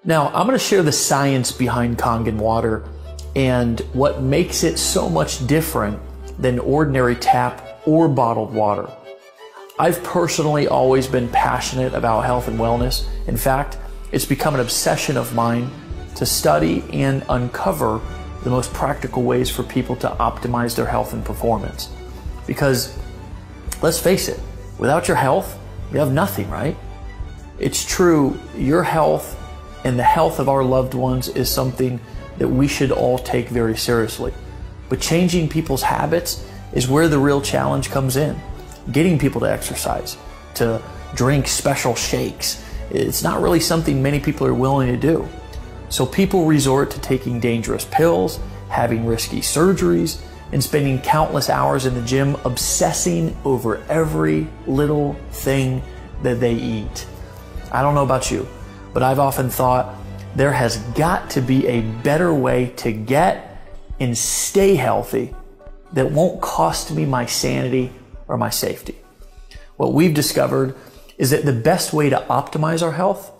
Now, I'm going to share the science behind Kangen water and what makes it so much different than ordinary tap or bottled water. I've personally always been passionate about health and wellness. In fact, it's become an obsession of mine to study and uncover the most practical ways for people to optimize their health and performance. Because, let's face it, without your health, you have nothing, right? It's true, your health and the health of our loved ones is something that we should all take very seriously. But changing people's habits is where the real challenge comes in. Getting people to exercise, to drink special shakes, it's not really something many people are willing to do. So people resort to taking dangerous pills, having risky surgeries, and spending countless hours in the gym obsessing over every little thing that they eat. I don't know about you, but I've often thought there has got to be a better way to get and stay healthy that won't cost me my sanity or my safety. What we've discovered is that the best way to optimize our health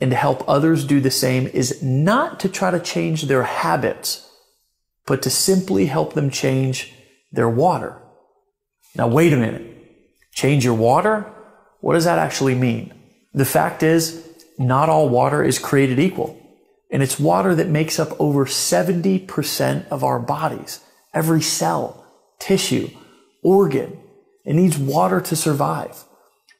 and to help others do the same is not to try to change their habits, but to simply help them change their water. Now, wait a minute. Change your water? What does that actually mean? The fact is, not all water is created equal. And it's water that makes up over 70% of our bodies. Every cell, tissue, organ. It needs water to survive.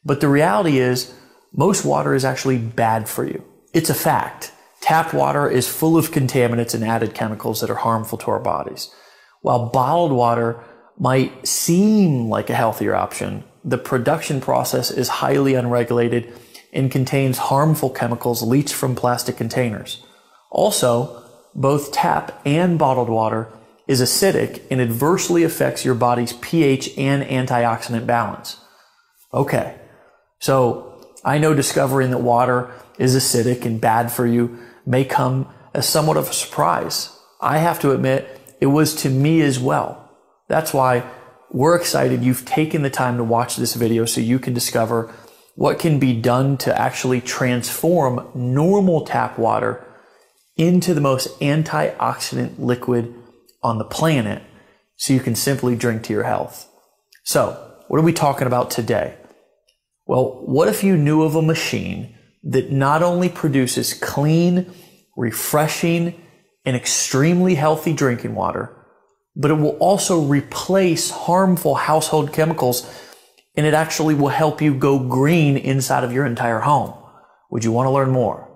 But the reality is, most water is actually bad for you. It's a fact. Tap water is full of contaminants and added chemicals that are harmful to our bodies. While bottled water might seem like a healthier option, the production process is highly unregulated and contains harmful chemicals leached from plastic containers. Also, both tap and bottled water is acidic and adversely affects your body's pH and antioxidant balance. Okay, so I know discovering that water is acidic and bad for you may come as somewhat of a surprise. I have to admit, it was to me as well. That's why we're excited you've taken the time to watch this video so you can discover what can be done to actually transform normal tap water into the most antioxidant liquid on the planet so you can simply drink to your health. So, what are we talking about today? Well, what if you knew of a machine that not only produces clean, refreshing, and extremely healthy drinking water, but it will also replace harmful household chemicals, and it actually will help you go green inside of your entire home? Would you want to learn more?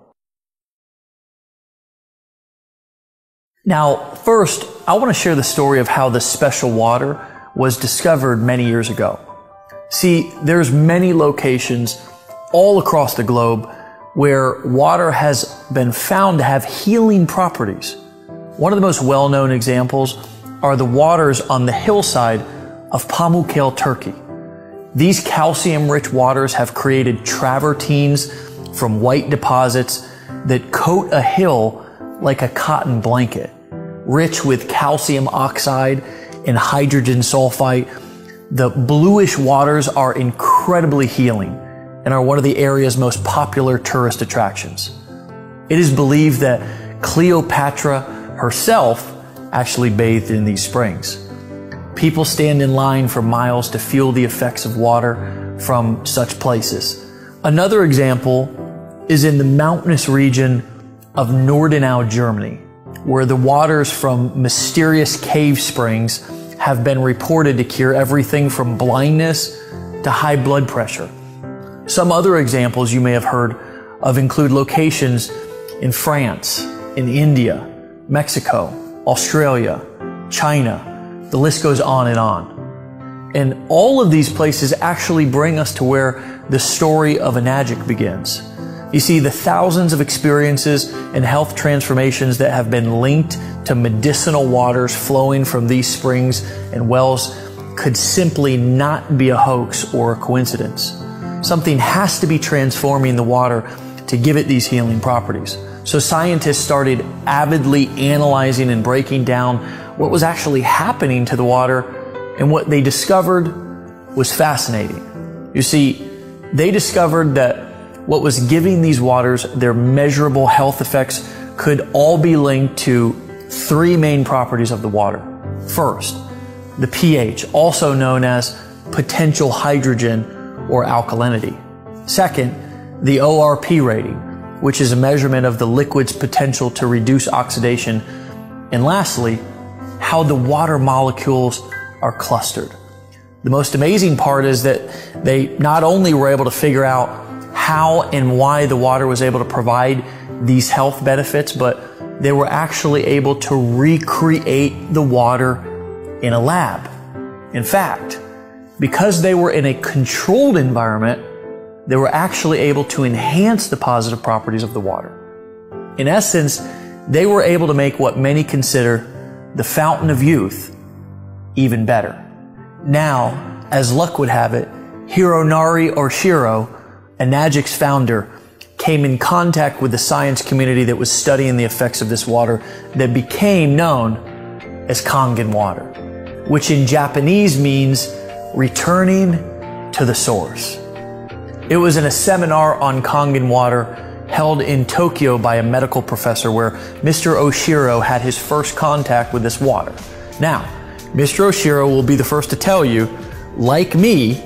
Now, first, I want to share the story of how this special water was discovered many years ago. See, there's many locations all across the globe where water has been found to have healing properties. One of the most well-known examples are the waters on the hillside of Pamukkale, Turkey. These calcium-rich waters have created travertines from white deposits that coat a hill like a cotton blanket. Rich with calcium oxide and hydrogen sulfite, the bluish waters are incredibly healing and are one of the area's most popular tourist attractions. It is believed that Cleopatra herself actually bathed in these springs. People stand in line for miles to feel the effects of water from such places. Another example is in the mountainous region of Nordenau, Germany, where the waters from mysterious cave springs have been reported to cure everything from blindness to high blood pressure. Some other examples you may have heard of include locations in France, in India, Mexico, Australia, China. The list goes on and on. And all of these places actually bring us to where the story of Enagic begins. You see, the thousands of experiences and health transformations that have been linked to medicinal waters flowing from these springs and wells could simply not be a hoax or a coincidence. Something has to be transforming the water to give it these healing properties. So scientists started avidly analyzing and breaking down what was actually happening to the water, and what they discovered was fascinating. You see, They discovered that what was giving these waters their measurable health effects could all be linked to three main properties of the water. First, the pH, also known as potential hydrogen or alkalinity. Second, the ORP rating, which is a measurement of the liquid's potential to reduce oxidation. And lastly, how the water molecules are clustered. The most amazing part is that they not only were able to figure out how and why the water was able to provide these health benefits, but they were actually able to recreate the water in a lab. In fact, because they were in a controlled environment, they were actually able to enhance the positive properties of the water. In essence, they were able to make what many consider the fountain of youth even better. Now, as luck would have it, Hironori Oshiro, Enagic's founder, came in contact with the science community that was studying the effects of this water that became known as Kangen water, which in Japanese means returning to the source. It was in a seminar on Kangen water held in Tokyo by a medical professor where Mr. Oshiro had his first contact with this water. Now, Mr. Oshiro will be the first to tell you, like me,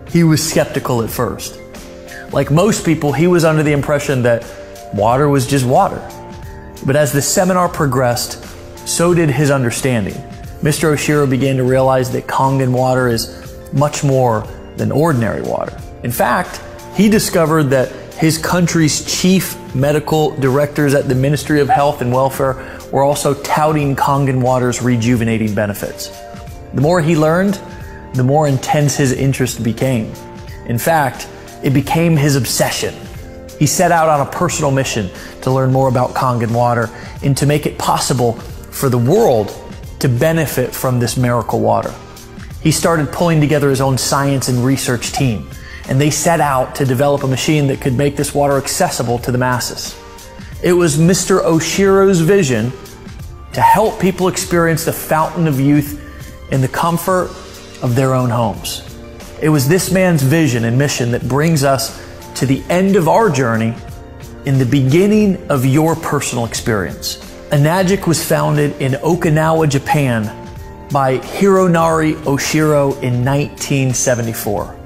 he was skeptical at first. Like most people, he was under the impression that water was just water. But as the seminar progressed, so did his understanding. Mr. Oshiro began to realize that Kangen water is much more than ordinary water. In fact, he discovered that his country's chief medical directors at the Ministry of Health and Welfare were also touting Kangen water's rejuvenating benefits. The more he learned, the more intense his interest became. In fact, it became his obsession. He set out on a personal mission to learn more about Kangen water and to make it possible for the world to benefit from this miracle water. He started pulling together his own science and research team, and they set out to develop a machine that could make this water accessible to the masses. It was Mr. Oshiro's vision to help people experience the fountain of youth in the comfort of their own homes. It was this man's vision and mission that brings us to the end of our journey in the beginning of your personal experience. Enagic was founded in Okinawa, Japan by Hironori Oshiro in 1974.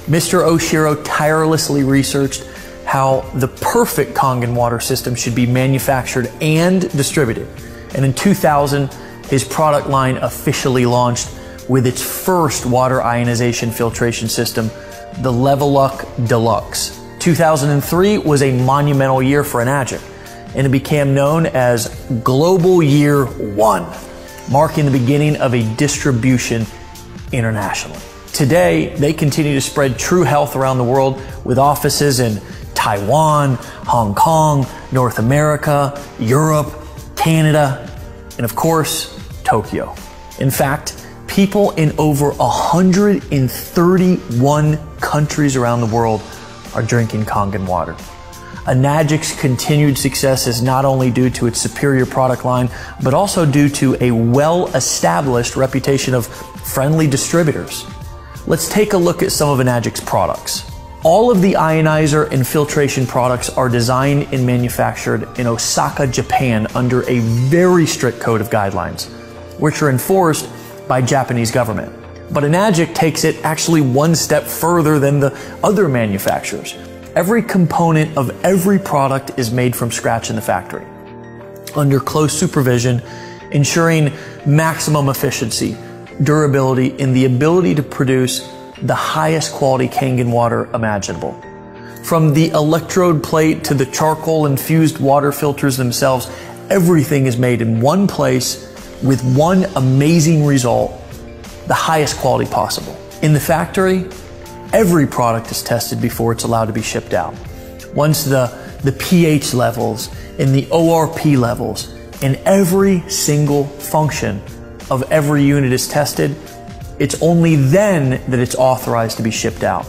Mr. Oshiro tirelessly researched how the perfect Kangen water system should be manufactured and distributed. And in 2000, his product line officially launched with its first water ionization filtration system, the Leveluck Deluxe. 2003 was a monumental year for Enagic, and it became known as Global Year 1, marking the beginning of a distribution internationally. Today, they continue to spread true health around the world with offices in Taiwan, Hong Kong, North America, Europe, Canada, and of course, Tokyo. In fact, people in over 131 countries around the world are drinking Kangen water. Enagic's continued success is not only due to its superior product line, but also due to a well-established reputation of friendly distributors. Let's take a look at some of Enagic's products. All of the ionizer and filtration products are designed and manufactured in Osaka, Japan under a very strict code of guidelines, which are enforced by Japanese government. But Enagic takes it actually one step further than the other manufacturers. Every component of every product is made from scratch in the factory, under close supervision, ensuring maximum efficiency, durability, and the ability to produce the highest quality Kangen water imaginable. From the electrode plate to the charcoal infused water filters themselves, everything is made in one place with one amazing result, the highest quality possible. In the factory, every product is tested before it's allowed to be shipped out. Once the pH levels and the ORP levels and every single function of every unit is tested, it's only then that it's authorized to be shipped out.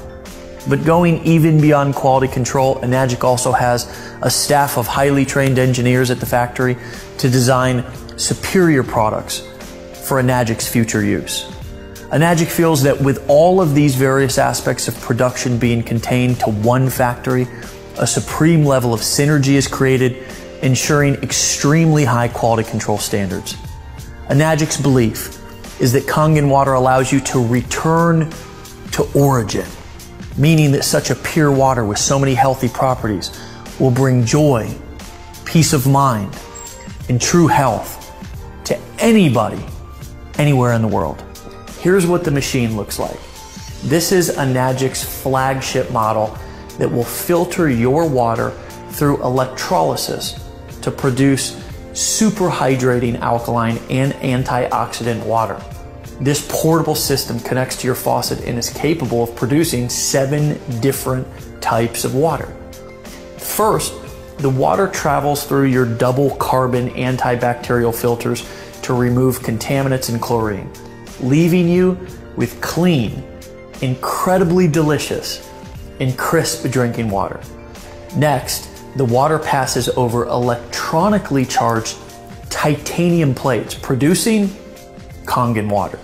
But going even beyond quality control, Enagic also has a staff of highly trained engineers at the factory to design superior products for Enagic's future use. Enagic feels that with all of these various aspects of production being contained to one factory, a supreme level of synergy is created, ensuring extremely high quality control standards. Enagic's belief is that Kangen water allows you to return to origin, meaning that such a pure water with so many healthy properties will bring joy, peace of mind, and true health to anybody, anywhere in the world. Here's what the machine looks like. This is Enagic's flagship model that will filter your water through electrolysis to produce super hydrating alkaline and antioxidant water. This portable system connects to your faucet and is capable of producing 7 different types of water. First, the water travels through your double carbon antibacterial filters to remove contaminants and chlorine, leaving you with clean, incredibly delicious, and crisp drinking water. Next, the water passes over electronically charged titanium plates, producing Kangen water.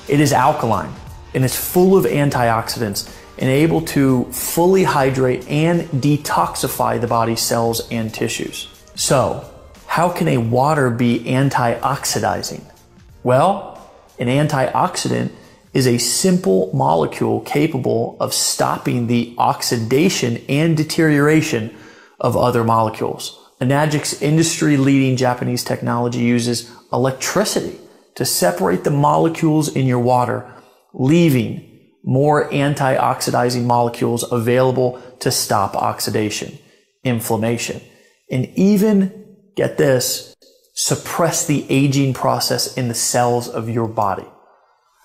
It is alkaline and is full of antioxidants and able to fully hydrate and detoxify the body's cells and tissues. So, how can a water be antioxidizing? Well, an antioxidant is a simple molecule capable of stopping the oxidation and deterioration of other molecules. Enagic's industry-leading Japanese technology uses electricity to separate the molecules in your water, leaving more antioxidizing molecules available to stop oxidation, inflammation, and even, get this, suppress the aging process in the cells of your body.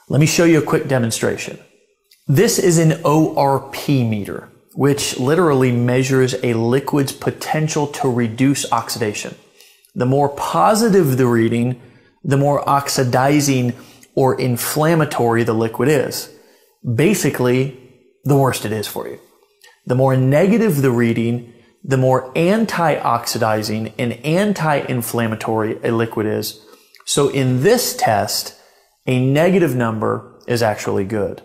Let me show you a quick demonstration. This is an ORP meter, which literally measures a liquid's potential to reduce oxidation. The more positive the reading, the more oxidizing or inflammatory the liquid is. Basically, the worse it is for you. The more negative the reading, the more antioxidizing and anti-inflammatory a liquid is. So in this test, a negative number is actually good.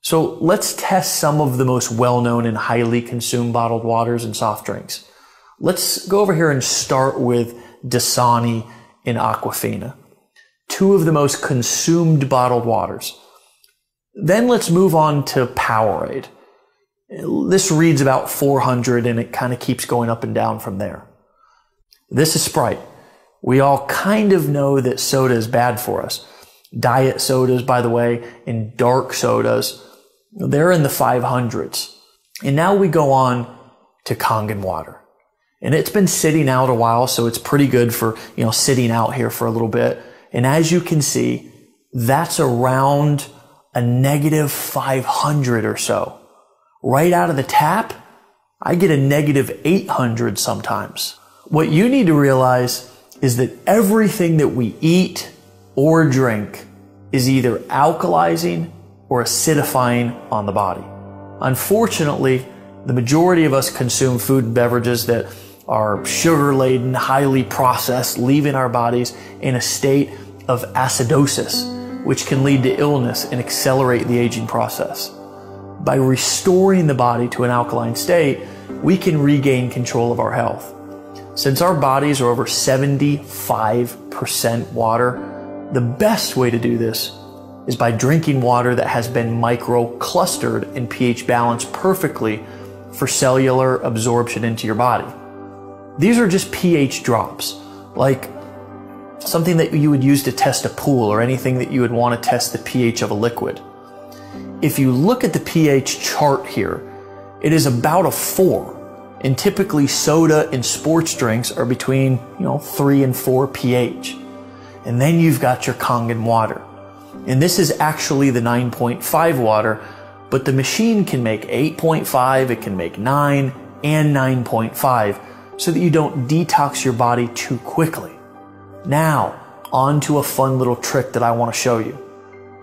So let's test some of the most well-known and highly consumed bottled waters and soft drinks. Let's go over here and start with Dasani and Aquafina, 2 of the most consumed bottled waters. Then let's move on to Powerade. This reads about 400 and it kind of keeps going up and down from there. This is Sprite. We all kind of know that soda is bad for us. Diet sodas, by the way, and dark sodas, they're in the 500s. And now we go on to Kangen water. And it's been sitting out a while, so it's pretty good for, sitting out here for a little bit. And as you can see, that's around a negative 500 or so. Right out of the tap, I get a negative 800 sometimes. What you need to realize is that everything that we eat or drink is either alkalizing or acidifying on the body. Unfortunately, the majority of us consume food and beverages that are sugar-laden, highly processed, leaving our bodies in a state of acidosis, which can lead to illness and accelerate the aging process. By restoring the body to an alkaline state, we can regain control of our health. Since our bodies are over 75% water, the best way to do this is by drinking water that has been micro-clustered and pH balanced perfectly for cellular absorption into your body. These are just pH drops, like something that you would use to test a pool or anything that you would want to test the pH of a liquid. If you look at the pH chart here, it is about a 4. And typically soda and sports drinks are between, 3 and 4 pH. And then you've got your Kangen water. And this is actually the 9.5 water, but the machine can make 8.5, it can make 9 and 9.5 so that you don't detox your body too quickly. Now, on to a fun little trick that I want to show you.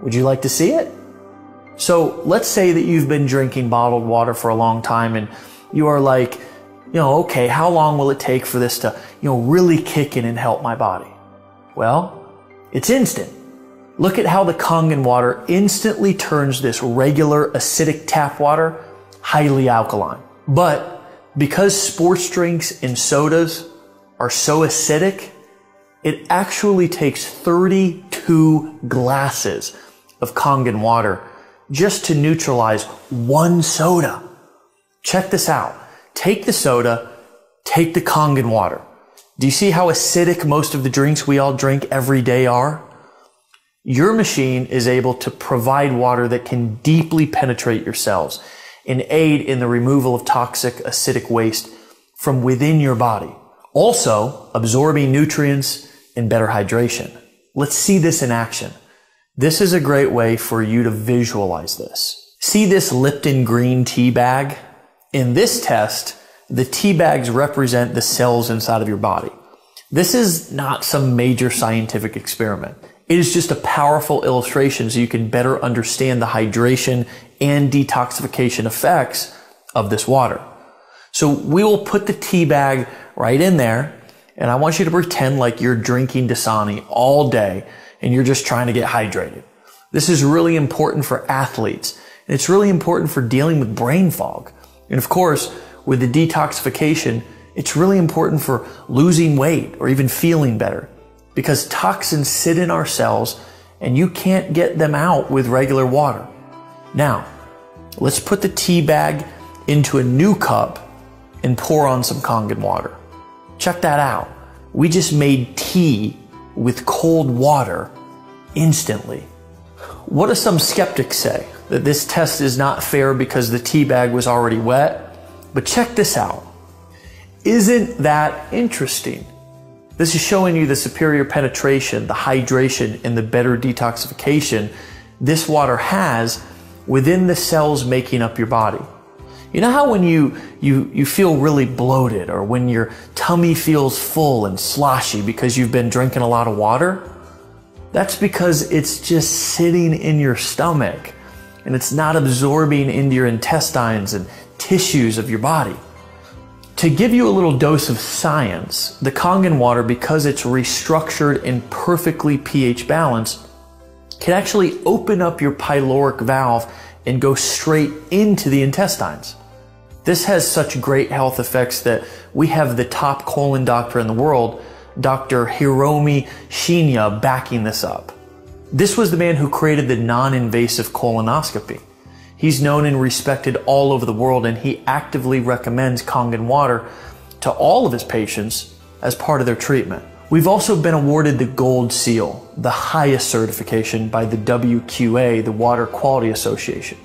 Would you like to see it? So let's say that you've been drinking bottled water for a long time and you are like, okay, how long will it take for this to, really kick in and help my body? Well, it's instant. Look at how the Kangen water instantly turns this regular acidic tap water highly alkaline. But because sports drinks and sodas are so acidic, it actually takes 32 glasses of Kangen water just to neutralize one soda. Check this out. Take the soda, take the Kangen water. Do you see how acidic most of the drinks we all drink every day are? Your machine is able to provide water that can deeply penetrate your cells and aid in the removal of toxic acidic waste from within your body, also absorbing nutrients and better hydration. Let's see this in action. This is a great way for you to visualize this. See this Lipton green tea bag? In this test, the tea bags represent the cells inside of your body. This is not some major scientific experiment. It is just a powerful illustration so you can better understand the hydration and detoxification effects of this water. So we will put the tea bag right in there, and I want you to pretend like you're drinking Dasani all day and you're just trying to get hydrated. This is really important for athletes, and it's really important for dealing with brain fog. And of course, with the detoxification, it's really important for losing weight or even feeling better, because toxins sit in our cells and you can't get them out with regular water. Now, let's put the tea bag into a new cup and pour on some Kangen water. Check that out. We just made tea with cold water instantly. What do some skeptics say? That this test is not fair because the tea bag was already wet? But check this out. Isn't that interesting? This is showing you the superior penetration, the hydration, and the better detoxification this water has within the cells making up your body. You know how when you feel really bloated, or when your tummy feels full and sloshy because you've been drinking a lot of water? That's because it's just sitting in your stomach and it's not absorbing into your intestines and tissues of your body. To give you a little dose of science, the Kangen water, because it's restructured and perfectly pH balanced, can actually open up your pyloric valve and go straight into the intestines. This has such great health effects that we have the top colon doctor in the world, Dr. Hiromi Shinya, backing this up. This was the man who created the non-invasive colonoscopy. He's known and respected all over the world, and he actively recommends Kangen water to all of his patients as part of their treatment. We've also been awarded the Gold Seal, the highest certification by the WQA, the Water Quality Association.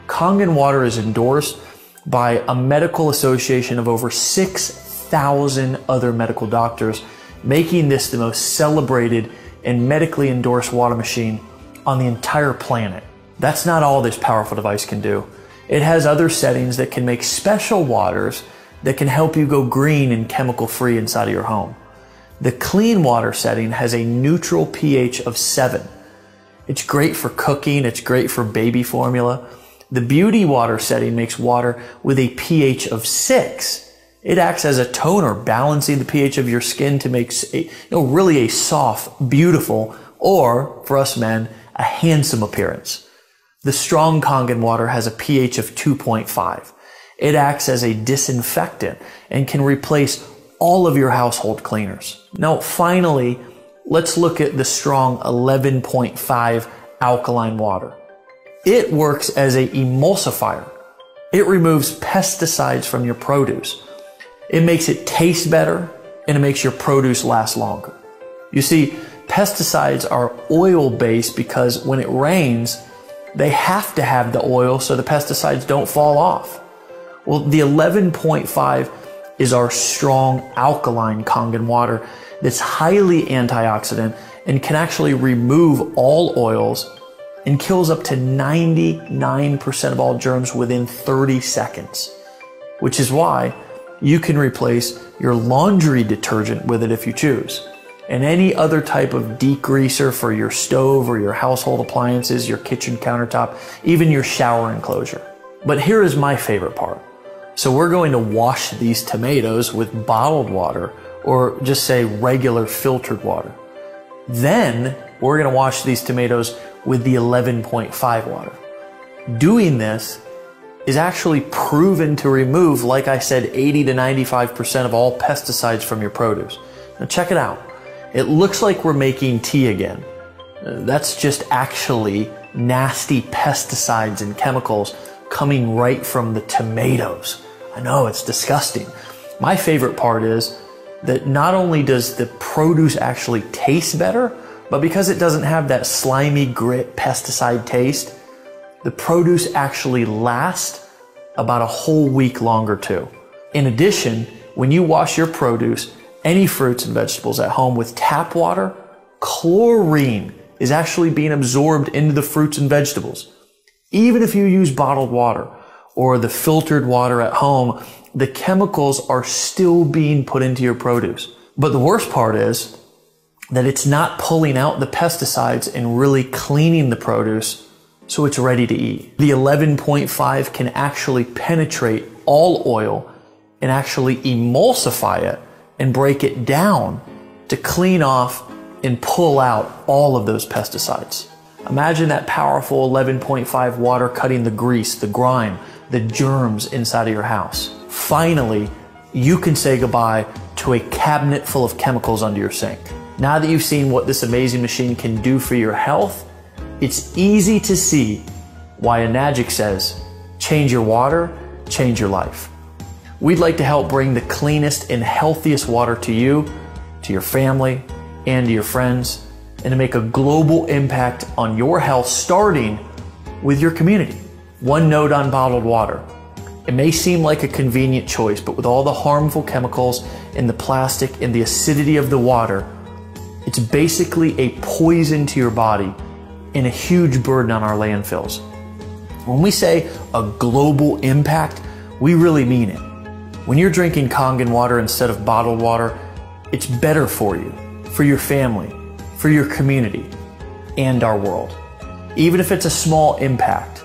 Kangen water is endorsed by a medical association of over 6,000 other medical doctors, making this the most celebrated and medically endorsed water machine on the entire planet. That's not all this powerful device can do. It has other settings that can make special waters that can help you go green and chemical free inside of your home. The clean water setting has a neutral pH of 7. It's great for cooking, it's great for baby formula. The beauty water setting makes water with a pH of 6. It acts as a toner, balancing the pH of your skin to make really a soft, beautiful, or for us men, a handsome appearance. The strong Kangen water has a pH of 2.5. It acts as a disinfectant and can replace all of your household cleaners. Now, finally, let's look at the strong 11.5 alkaline water. It works as an emulsifier. It removes pesticides from your produce. It makes it taste better, and it makes your produce last longer. You see, pesticides are oil-based because when it rains, they have to have the oil so the pesticides don't fall off. Well, the 11.5 is our strong alkaline Kangen water that's highly antioxidant and can actually remove all oils and kills up to 99% of all germs within 30 seconds, which is why you can replace your laundry detergent with it if you choose, and any other type of degreaser for your stove or your household appliances, your kitchen countertop, even your shower enclosure. But here is my favorite part. So we're going to wash these tomatoes with bottled water, or just say regular filtered water. Then we're going to wash these tomatoes with the 11.5 water. Doing this is actually proven to remove, like I said, 80 to 95% of all pesticides from your produce. Now check it out. It looks like we're making tea again. That's just actually nasty pesticides and chemicals coming right from the tomatoes. I know, it's disgusting. My favorite part is that not only does the produce actually taste better, but because it doesn't have that slimy grit pesticide taste, the produce actually lasts about a whole week longer too. In addition, when you wash your produce, any fruits and vegetables at home with tap water, chlorine is actually being absorbed into the fruits and vegetables. Even if you use bottled water or the filtered water at home, the chemicals are still being put into your produce. But the worst part is that it's not pulling out the pesticides and really cleaning the produce so it's ready to eat. The 11.5 can actually penetrate all oil and actually emulsify it and break it down to clean off and pull out all of those pesticides. Imagine that powerful 11.5 water cutting the grease, the grime, the germs inside of your house. Finally, you can say goodbye to a cabinet full of chemicals under your sink. Now that you've seen what this amazing machine can do for your health, it's easy to see why Enagic says, change your water, change your life. We'd like to help bring the cleanest and healthiest water to you, to your family, and to your friends, and to make a global impact on your health, starting with your community. One note on bottled water. It may seem like a convenient choice, but with all the harmful chemicals in the plastic and the acidity of the water, it's basically a poison to your body and a huge burden on our landfills. When we say a global impact, we really mean it. When you're drinking Kangen water instead of bottled water, it's better for you, for your family, for your community, and our world. Even if it's a small impact,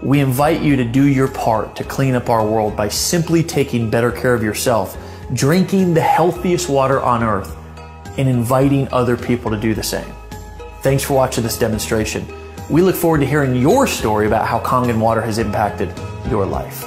we invite you to do your part to clean up our world by simply taking better care of yourself, drinking the healthiest water on earth, and inviting other people to do the same. Thanks for watching this demonstration. We look forward to hearing your story about how Kangen water has impacted your life.